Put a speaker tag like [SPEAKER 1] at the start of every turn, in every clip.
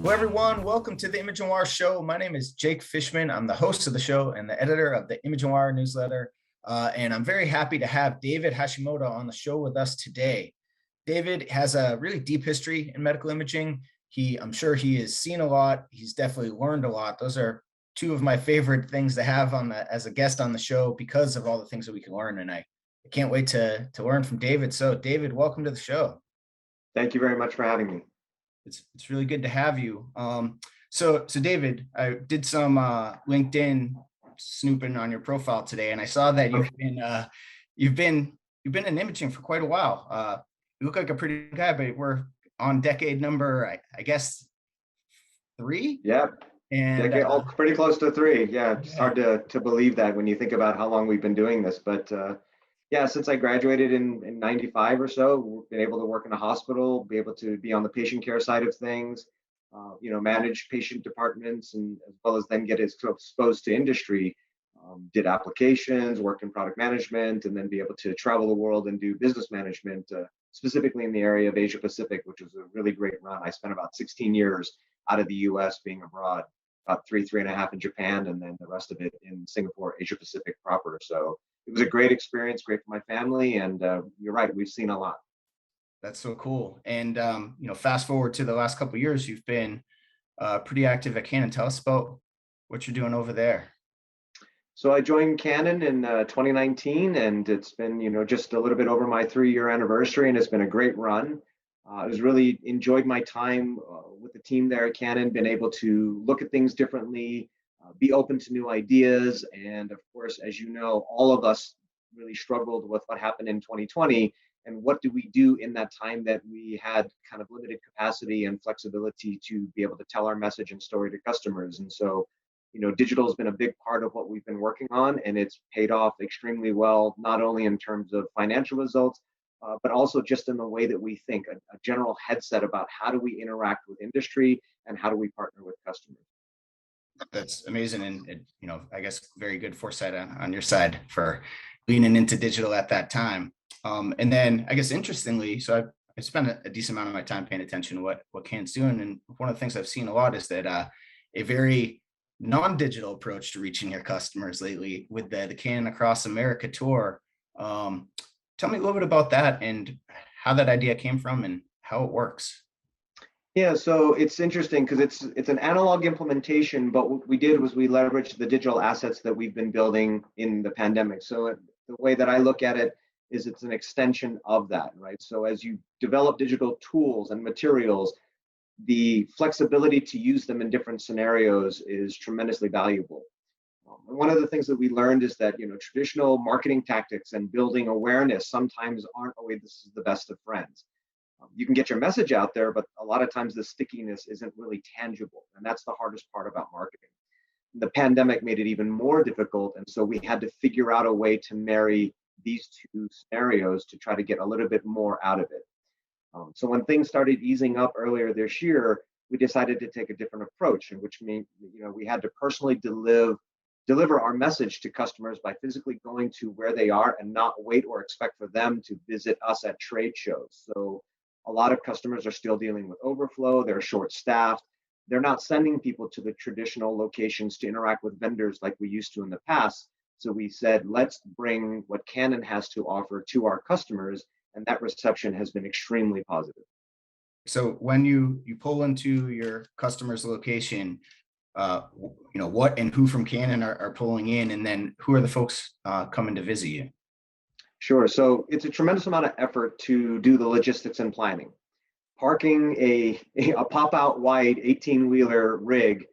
[SPEAKER 1] Hello, everyone. Welcome to the Image Noir Show. My name is Jake Fishman. I'm the host of the show and the editor of the Image Noir newsletter. And I'm very happy to have David Hashimoto on the show with us today. David has a really deep history in medical imaging. I'm sure he has seen a lot. He's definitely learned a lot. Those are two of my favorite things to have as a guest on the show because of all the things that we can learn. And I can't wait to learn from David. So David, welcome to the show.
[SPEAKER 2] Thank you very much for having me.
[SPEAKER 1] It's really good to have you. So David, I did some LinkedIn snooping on your profile today, and I saw that you've been in imaging for quite a while. You look like a pretty good guy, but we're on decade number, I guess, 3.
[SPEAKER 2] Yeah,
[SPEAKER 1] And
[SPEAKER 2] pretty close to 3. Yeah, it's hard to believe that when you think about how long we've been doing this, but yeah, since I graduated in 95 or so, we've been able to work in a hospital, be able to be on the patient care side of things, manage patient departments, and as well as then get exposed to industry. Did applications, worked in product management, and then be able to travel the world and do business management, specifically in the area of Asia Pacific, which was a really great run. I spent about 16 years out of the US being abroad, about 3.5 in Japan, and then the rest of it in Singapore, Asia Pacific proper. So it was a great experience, great for my family, and you're right, we've seen a lot.
[SPEAKER 1] That's so cool. And fast forward to the last couple of years, you've been pretty active at Canon. Tell us about what you're doing over there.
[SPEAKER 2] So I joined Canon in 2019, and it's been just a little bit over my 3-year anniversary, and it's been a great run. I was really enjoyed my time with the team there at Canon, been able to look at things differently, be open to new ideas. And of course, as you know, all of us really struggled with what happened in 2020. And what do we do in that time that we had kind of limited capacity and flexibility to be able to tell our message and story to customers? And so, digital has been a big part of what we've been working on, and it's paid off extremely well, not only in terms of financial results, but also just in the way that we think, a general headset about how do we interact with industry and how do we partner with customers.
[SPEAKER 1] That's amazing. And I guess very good foresight on your side for leaning into digital at that time. And then I guess interestingly, so I spent a decent amount of my time paying attention to what Canon's doing. And one of the things I've seen a lot is that a very non-digital approach to reaching your customers lately with the Canon Across America tour. Tell me a little bit about that and how that idea came from and how it works.
[SPEAKER 2] Yeah, so it's interesting because it's an analog implementation, but what we did was we leveraged the digital assets that we've been building in the pandemic. So the way that I look at it is it's an extension of that, right? So as you develop digital tools and materials, the flexibility to use them in different scenarios is tremendously valuable. And one of the things that we learned is that traditional marketing tactics and building awareness sometimes aren't always the best of friends. You can get your message out there, but a lot of times the stickiness isn't really tangible. And that's the hardest part about marketing. The pandemic made it even more difficult. And so we had to figure out a way to marry these two scenarios to try to get a little bit more out of it. So when things started easing up earlier this year, we decided to take a different approach, in which means we had to personally deliver our message to customers by physically going to where they are and not wait or expect for them to visit us at trade shows. So a lot of customers are still dealing with overflow, they're short-staffed, they're not sending people to the traditional locations to interact with vendors like we used to in the past. So we said, let's bring what Canon has to offer to our customers, and that reception has been extremely positive.
[SPEAKER 1] So when you pull into your customer's location, what and who from Canon are pulling in, and then who are the folks coming to visit you?
[SPEAKER 2] Sure. So it's a tremendous amount of effort to do the logistics and planning. Parking a pop-out wide 18-wheeler rig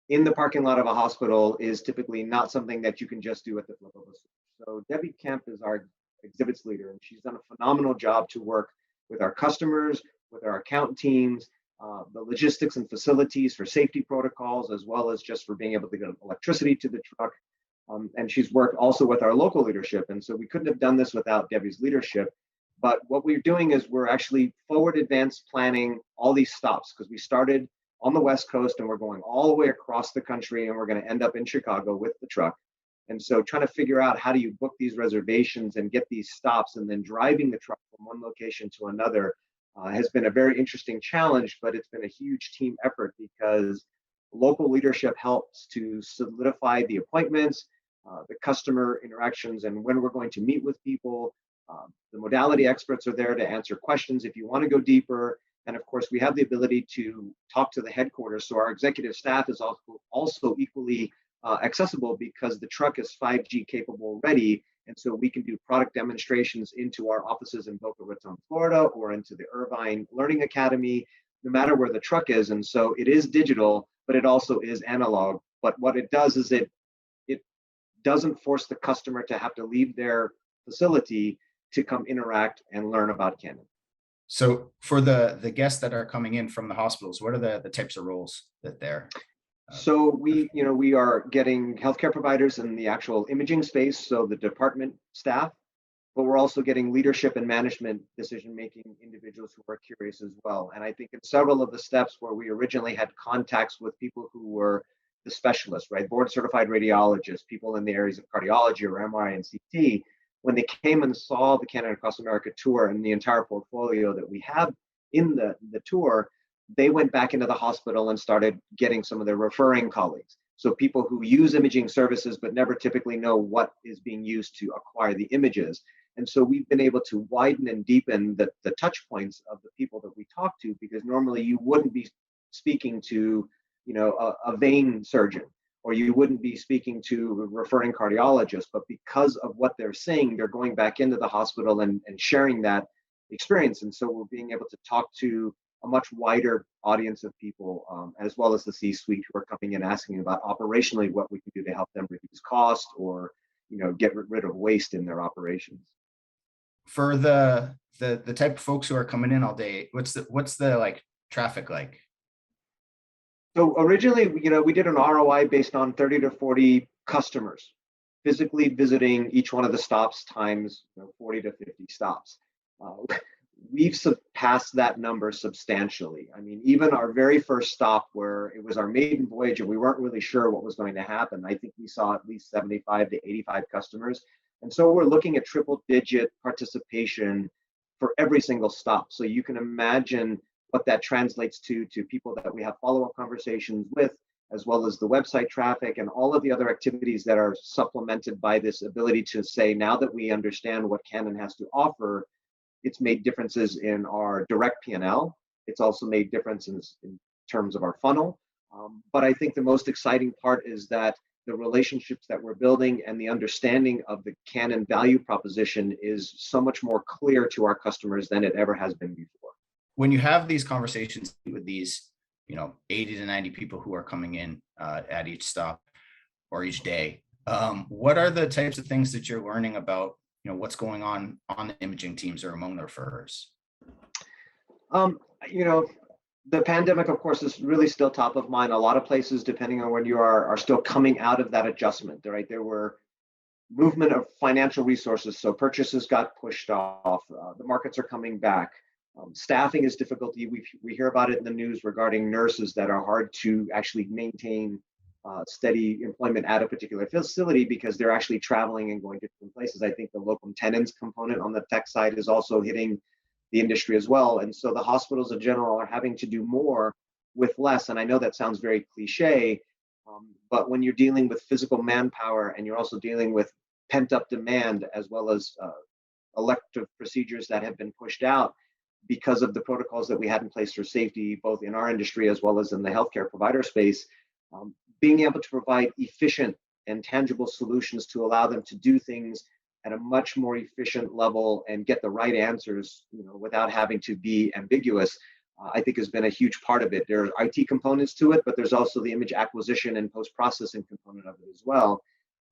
[SPEAKER 2] in the parking lot of a hospital is typically not something that you can just do at the flip of a switch. So Debbie Kemp is our exhibits leader, and she's done a phenomenal job to work with our customers, with our account teams, the logistics and facilities for safety protocols, as well as just for being able to get electricity to the truck. And she's worked also with our local leadership. And so we couldn't have done this without Debbie's leadership. But what we're doing is we're actually forward advanced planning all these stops, because we started on the West Coast and we're going all the way across the country, and we're going to end up in Chicago with the truck. And so trying to figure out how do you book these reservations and get these stops, and then driving the truck from one location to another has been a very interesting challenge, but it's been a huge team effort because local leadership helps to solidify the appointments, the customer interactions, and when we're going to meet with people. The modality experts are there to answer questions if you want to go deeper. And of course, we have the ability to talk to the headquarters. So our executive staff is also equally accessible because the truck is 5G capable ready. And so we can do product demonstrations into our offices in Boca Raton, Florida, or into the Irvine Learning Academy, no matter where the truck is. And so it is digital, but it also is analog. But what it does is it doesn't force the customer to have to leave their facility to come interact and learn about Canon.
[SPEAKER 1] So for the guests that are coming in from the hospitals, what are the types of roles that they're
[SPEAKER 2] So we are getting healthcare providers in the actual imaging space, so the department staff, but we're also getting leadership and management decision-making individuals who are curious as well. And I think in several of the steps where we originally had contacts with people who were the specialists, right, board-certified radiologists, people in the areas of cardiology or MRI and CT, when they came and saw the Canon Across America tour and the entire portfolio that we have in the tour, they went back into the hospital and started getting some of their referring colleagues. So people who use imaging services but never typically know what is being used to acquire the images. And so we've been able to widen and deepen the touch points of the people that we talk to, because normally you wouldn't be speaking to, a vein surgeon, or you wouldn't be speaking to a referring cardiologist, but because of what they're seeing, they're going back into the hospital and sharing that experience. And so we're being able to talk to a much wider audience of people, as well as the C-suite, who are coming in asking about operationally what we can do to help them reduce cost or get rid of waste in their operations.
[SPEAKER 1] For the type of folks who are coming in all day, what's the like traffic like?
[SPEAKER 2] So originally, we did an ROI based on 30 to 40 customers physically visiting each one of the stops times 40 to 50 stops. We've surpassed that number substantially. I mean, even our very first stop, where it was our maiden voyage and we weren't really sure what was going to happen, I think we saw at least 75 to 85 customers. And so we're looking at triple digit participation for every single stop. So you can imagine what that translates to people that we have follow-up conversations with, as well as the website traffic and all of the other activities that are supplemented by this ability to say, now that we understand what Canon has to offer, it's made differences in our direct P&L. It's also made differences in terms of our funnel. But I think the most exciting part is that the relationships that we're building and the understanding of the Canon value proposition is so much more clear to our customers than it ever has been before.
[SPEAKER 1] When you have these conversations with these, 80 to 90 people who are coming in at each stop or each day, what are the types of things that you're learning about, what's going on the imaging teams or among the referrers?
[SPEAKER 2] The pandemic, of course, is really still top of mind. A lot of places, depending on when you are still coming out of that adjustment, right? There were movement of financial resources, so purchases got pushed off. The markets are coming back. Staffing is difficulty. We hear about it in the news regarding nurses that are hard to actually maintain steady employment at a particular facility because they're actually traveling and going to different places. I think the locum tenens component on the tech side is also hitting the industry as well. And so the hospitals in general are having to do more with less. And I know that sounds very cliche, but when you're dealing with physical manpower and you're also dealing with pent up demand, as well as elective procedures that have been pushed out because of the protocols that we had in place for safety, both in our industry as well as in the healthcare provider space, being able to provide efficient and tangible solutions to allow them to do things at a much more efficient level and get the right answers, without having to be ambiguous, I think has been a huge part of it. There are IT components to it, but there's also the image acquisition and post-processing component of it as well.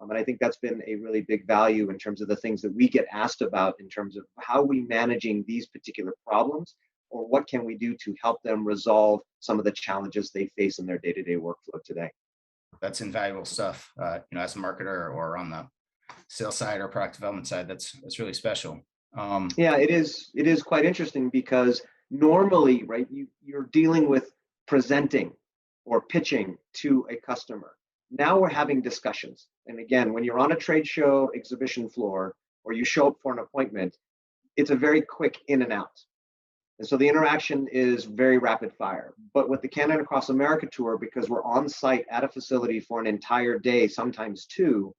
[SPEAKER 2] And I think that's been a really big value in terms of the things that we get asked about in terms of how we managing these particular problems, or what can we do to help them resolve some of the challenges they face in their day-to-day workflow today.
[SPEAKER 1] That's invaluable stuff. As a marketer or on the sales side or product development side, that's really special.
[SPEAKER 2] Yeah, it is quite interesting because normally, right, you're dealing with presenting or pitching to a customer. Now we're having discussions. And again, when you're on a trade show exhibition floor or you show up for an appointment, it's a very quick in and out. And so the interaction is very rapid fire. But with the Canon Across America tour, because we're on site at a facility for an entire day, sometimes two,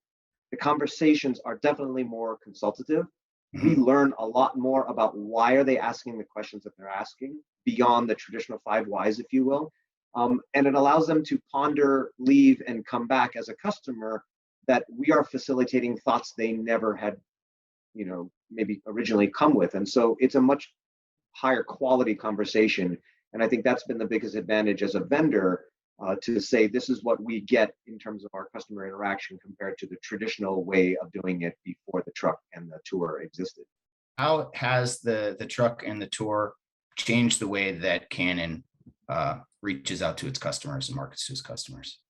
[SPEAKER 2] the conversations are definitely more consultative. We
[SPEAKER 1] Mhm.
[SPEAKER 2] learn a lot more about why are they asking the questions that they're asking beyond the traditional five whys, if you will. And it allows them to ponder, leave, and come back as a customer that we are facilitating thoughts they never had, maybe originally come with. And so it's a much higher quality conversation. And I think that's been the biggest advantage as a vendor, to say this is what we get in terms of our customer interaction compared to the traditional way of doing it before the truck and the tour existed.
[SPEAKER 1] How has the truck and the tour changed the way that Canon reaches out to its customers and markets to its customers?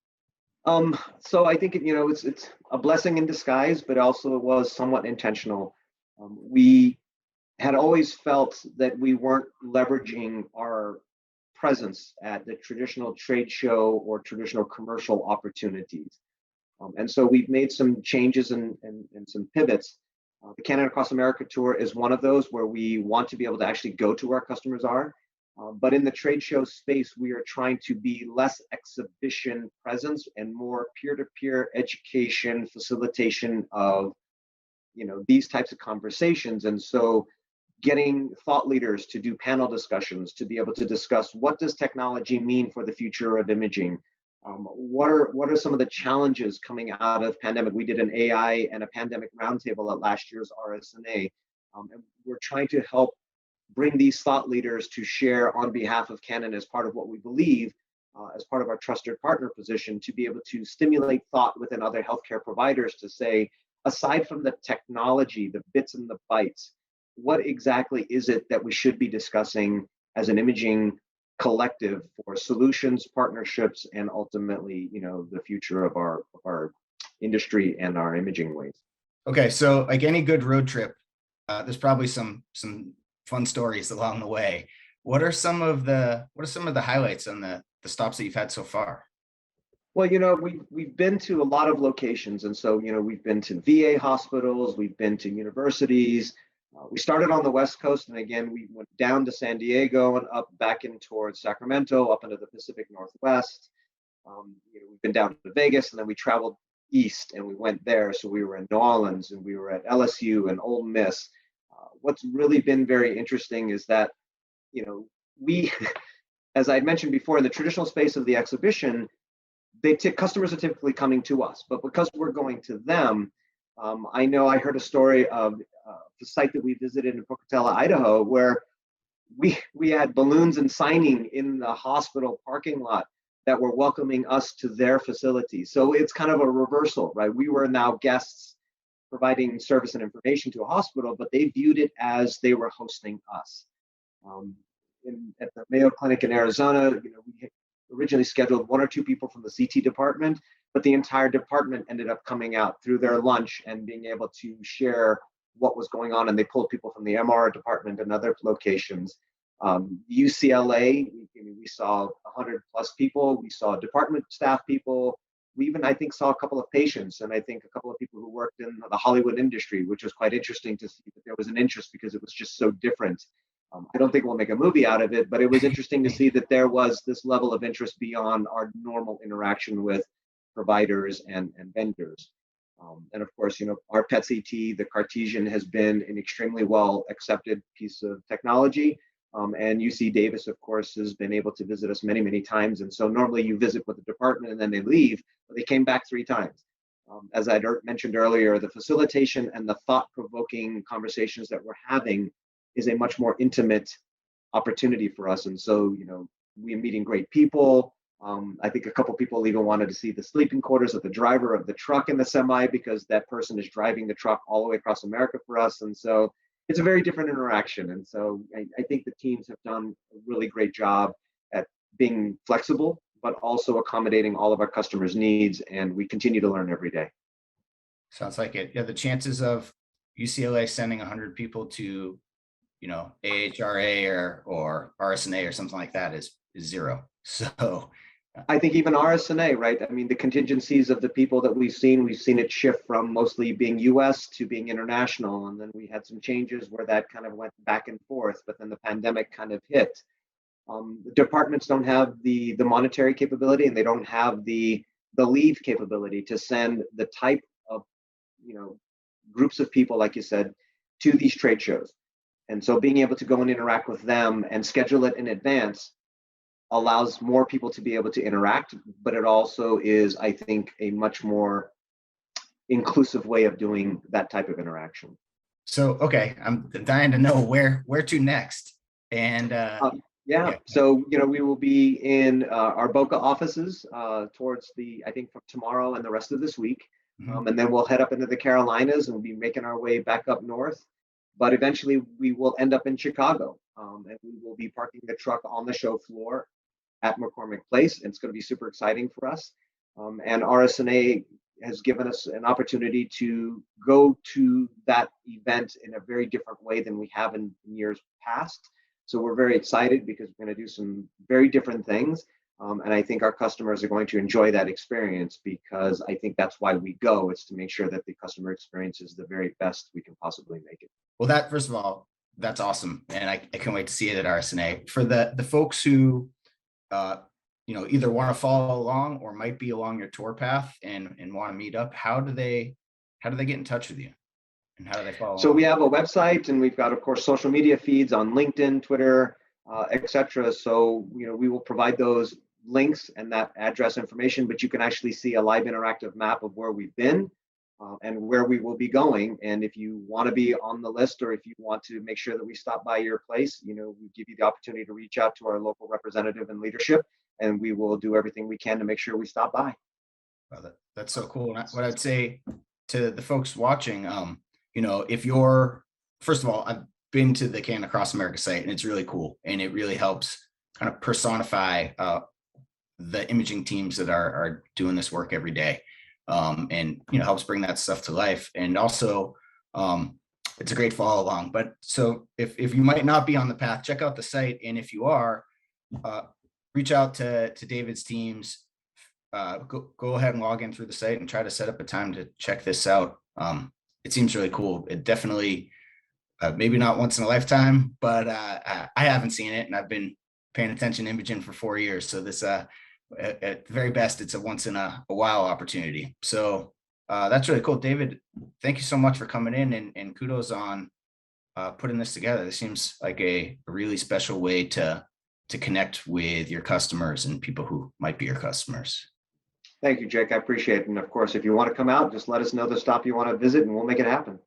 [SPEAKER 2] So I think it's a blessing in disguise, but also it was somewhat intentional. We had always felt that we weren't leveraging our presence at the traditional trade show or traditional commercial opportunities. And so we've made some changes and some pivots. The Canada Across America tour is one of those where we want to be able to actually go to where our customers are. But in the trade show space, we are trying to be less exhibition presence and more peer-to-peer education, facilitation of these types of conversations. And so getting thought leaders to do panel discussions to be able to discuss what does technology mean for the future of imaging. What are some of the challenges coming out of pandemic? We did an AI and a pandemic roundtable at last year's RSNA, and we're trying to help bring these thought leaders to share on behalf of Canon as part of what we believe, as part of our trusted partner position, to be able to stimulate thought within other healthcare providers to say, aside from the technology, the bits and the bytes, what exactly is it that we should be discussing as an imaging collective for solutions, partnerships, and ultimately, the future of our industry and our imaging ways.
[SPEAKER 1] Okay, so like any good road trip, there's probably some fun stories along the way. What are some of the highlights on the stops that you've had so far?
[SPEAKER 2] Well, we've been to a lot of locations, and so we've been to VA hospitals, we've been to universities. We started on the West Coast, and again, we went down to San Diego and up back in towards Sacramento, up into the Pacific Northwest. We've been down to Vegas, and then we traveled east, and we went there. So we were in New Orleans, and we were at LSU and Ole Miss. What's really been very interesting is that we, as I mentioned before, in the traditional space of the exhibition, customers are typically coming to us, but because we're going to them, I know I heard a story of the site that we visited in Pocatello, Idaho, where we had balloons and signing in the hospital parking lot that were welcoming us to their facility. So it's kind of a reversal, right? We were now guests providing service and information to a hospital, but they viewed it as they were hosting us. At the Mayo Clinic in Arizona, we originally scheduled one or two people from the CT department, but the entire department ended up coming out through their lunch and being able to share what was going on. And they pulled people from the MR department and other locations. UCLA, we saw 100 plus people. We saw department staff people. We even, I think, saw a couple of patients, and I think a couple of people who worked in the Hollywood industry, which was quite interesting to see that there was an interest because it was just so different. I don't think we'll make a movie out of it, but it was interesting to see that there was this level of interest beyond our normal interaction with providers and vendors. And of course, our PET-CT, the Cartesian, has been an extremely well accepted piece of technology. And UC Davis, of course, has been able to visit us many, many times. And so normally you visit with the department and then they leave, but they came back 3 times. As I mentioned earlier, the facilitation and the thought-provoking conversations that we're having is a much more intimate opportunity for us. And so, we're meeting great people. I think a couple people even wanted to see the sleeping quarters of the driver of the truck in the semi, because that person is driving the truck all the way across America for us. And so it's a very different interaction. And so I think the teams have done a really great job at being flexible, but also accommodating all of our customers' needs. And we continue to learn every day.
[SPEAKER 1] Sounds like it. Yeah, the chances of UCLA sending 100 people to, AHRA or RSNA or something like that is zero. So
[SPEAKER 2] I think even RSNA, right? I mean, the contingencies of the people that we've seen it shift from mostly being US to being international. And then we had some changes where that kind of went back and forth, but then the pandemic kind of hit. The departments don't have the monetary capability, and they don't have the leave capability to send the type of, you know, groups of people, like you said, to these trade shows. And so being able to go and interact with them and schedule it in advance allows more people to be able to interact, but it also is, I think, a much more inclusive way of doing that type of interaction.
[SPEAKER 1] So, okay, I'm dying to know where to next. And
[SPEAKER 2] Yeah,
[SPEAKER 1] yeah.
[SPEAKER 2] so we will be in our Boca offices towards I think from tomorrow and the rest of this week.
[SPEAKER 1] Mhm.
[SPEAKER 2] And then we'll head up into the Carolinas and we'll be making our way back up north. But eventually we will end up in Chicago, and we will be parking the truck on the show floor at McCormick Place. And it's going to be super exciting for us. And RSNA has given us an opportunity to go to that event in a very different way than we have in years past. So we're very excited because we're going to do some very different things. And I think our customers are going to enjoy that experience, because I think that's why we go. It's to make sure that the customer experience is the very best we can possibly make it.
[SPEAKER 1] Well, that first of all, that's awesome, and I can't wait to see it at RSNA. For the folks who uh, either want to follow along or might be along your tour path and want to meet up, how do they get in touch with you, and how do they follow
[SPEAKER 2] So
[SPEAKER 1] along?
[SPEAKER 2] we have a website, and we've got, of course, social media feeds on LinkedIn, Twitter, etc. So we will provide those links and that address information, but you can actually see a live interactive map of where we've been and where we will be going. And if you want to be on the list, or if you want to make sure that we stop by your place, we give you the opportunity to reach out to our local representative and leadership, and we will do everything we can to make sure we stop by.
[SPEAKER 1] Well, that's so cool. And what I'd say to the folks watching, if you're, first of all, I've been to the Canon Across America site, and it's really cool, and it really helps kind of personify the imaging teams that are doing this work every day, and helps bring that stuff to life. And also, it's a great follow along. But so if you might not be on the path, check out the site, and if you are, reach out to David's teams. Go ahead and log in through the site and try to set up a time to check this out. It seems really cool. It definitely, maybe not once in a lifetime, but I haven't seen it, and I've been paying attention to imaging for 4 years. So this, at the very best, it's a once in a while opportunity. So that's really cool. David, thank you so much for coming in, and kudos on putting this together. This seems like a really special way to connect with your customers and people who might be your customers.
[SPEAKER 2] Thank you, Jake. I appreciate it. And of course, if you want to come out, just let us know the stop you want to visit, and we'll make it happen.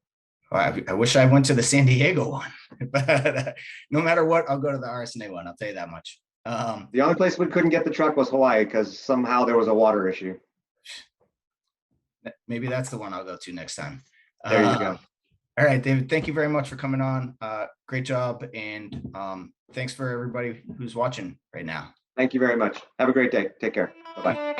[SPEAKER 1] I wish I went to the San Diego one, but no matter what, I'll go to the RSNA one. I'll tell you that much.
[SPEAKER 2] The only place we couldn't get the truck was Hawaii, because somehow there was a water issue.
[SPEAKER 1] Maybe that's the one I'll go to next time.
[SPEAKER 2] There you go.
[SPEAKER 1] All right, David, thank you very much for coming on. Great job. And thanks for everybody who's watching right now.
[SPEAKER 2] Thank you very much. Have a great day. Take care. Bye-bye.